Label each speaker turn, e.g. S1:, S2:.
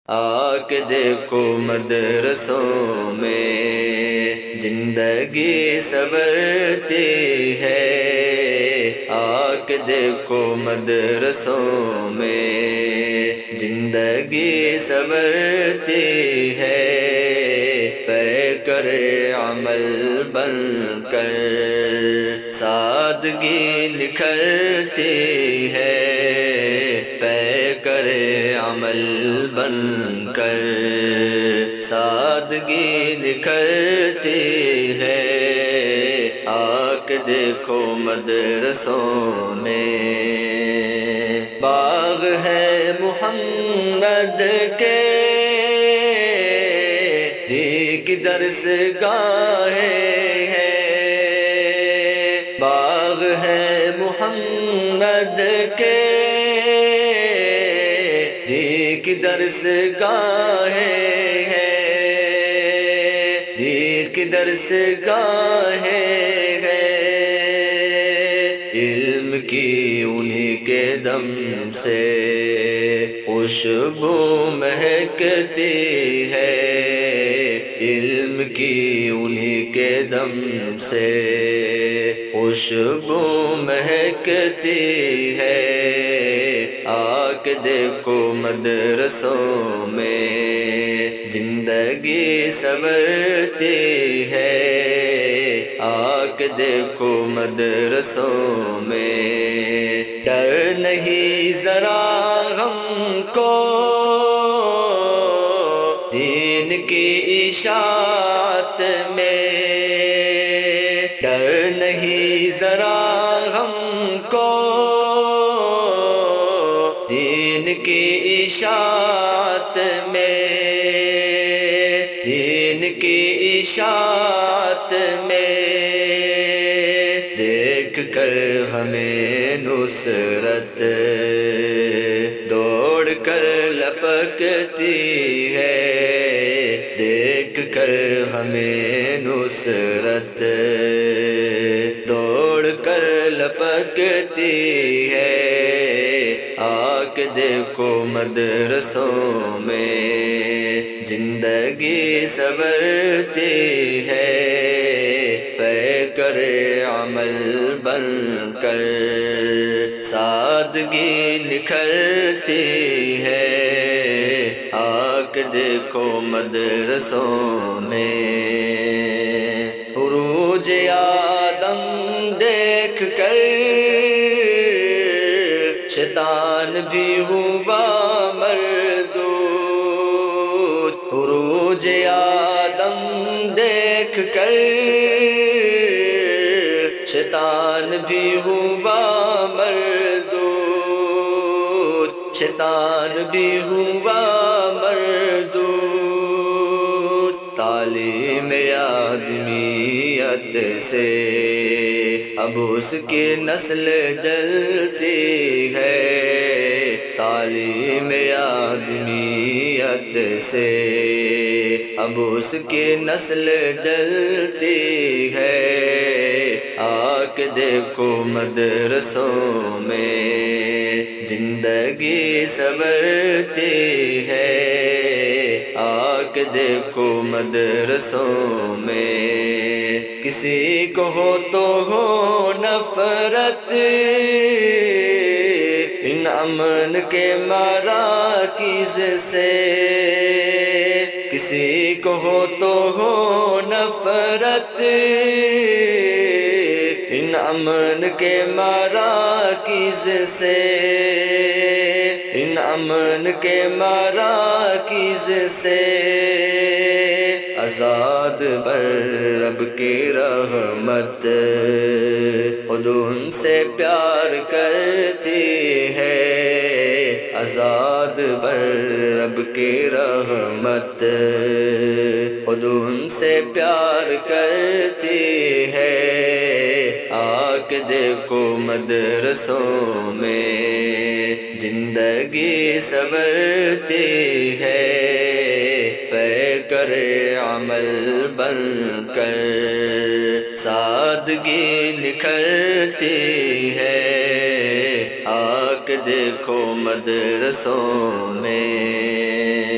S1: آ کے دیکھو مدرسوں میں زندگی سنورتی ہے، آ کے دیکھو مدرسوں میں زندگی سنورتی ہے، پے کرے عمل بن کر سادگی نکھرتی ہے، پے کرے عمل بن کر سادگی نکھرتی ہے، آ کے دیکھو مدرسوں میں باغ ہے محمد کے، دی کی درس گاہیں ہے، باغ ہے محمد کے، دی کی درس گاہیں ہے، دی کی درس گاہیں ہے، علم کی انہی کے دم سے خوشبو مہکتی ہے، علم کی انہی کے دم سے خوشبو مہکتی ہے، آ کے دیکھو مدرسوں میں زندگی سنورتی ہے، آ کے دیکھو مدرسوں میں ڈر نہیں ذرا ہم کو دین کی اشاعت میں، ڈر نہیں ذرا ہم کو دین کی اشاعت میں، دین کی اشاعت میں، دیکھ کر ہمیں نصرت دوڑ کر لپکتی ہے، دیکھ کر ہمیں نصرت دوڑ کر لپکتی ہے، آ کے دیکھو مدرسوں میں زندگی سنورتی ہے، پے کرے عمل بن کر سادگی نکھرتی ہے، آ کے دیکھو مدرسوں میں عروج آدم دیکھ کر شیطان بھی ہوا مردود، عروج آدم دیکھ کر شیطان بھی ہوا مردود، شیطان بھی ہوا مردود، تعلیم آدمیت سے اب اس کی نسل جلتی ہے، تعلیم آدمیت سے اب اس کی نسل جلتی ہے، آ کے دیکھو مدرسوں میں زندگی سنورتی ہے، آ کے دیکھو مدرسوں میں کسی کو ہو تو ہو نفرت ان امن کے مراکز سے، کسی کو ہو تو ہو نفرت ان امن کے مراکز سے، ان امن کے مراکز سے، آزاد بر رب کی رحمت خود ان سے پیار کرتی ہے، آزاد بر رب کی رحمت خود ان سے پیار کرتی ہے، آ کے دیکھو مدرسوں میں زندگی سنورتی ہے، پے کرے عمل بن کر سادگی نکھرتی ہے، آ کے دیکھو مدرسوں میں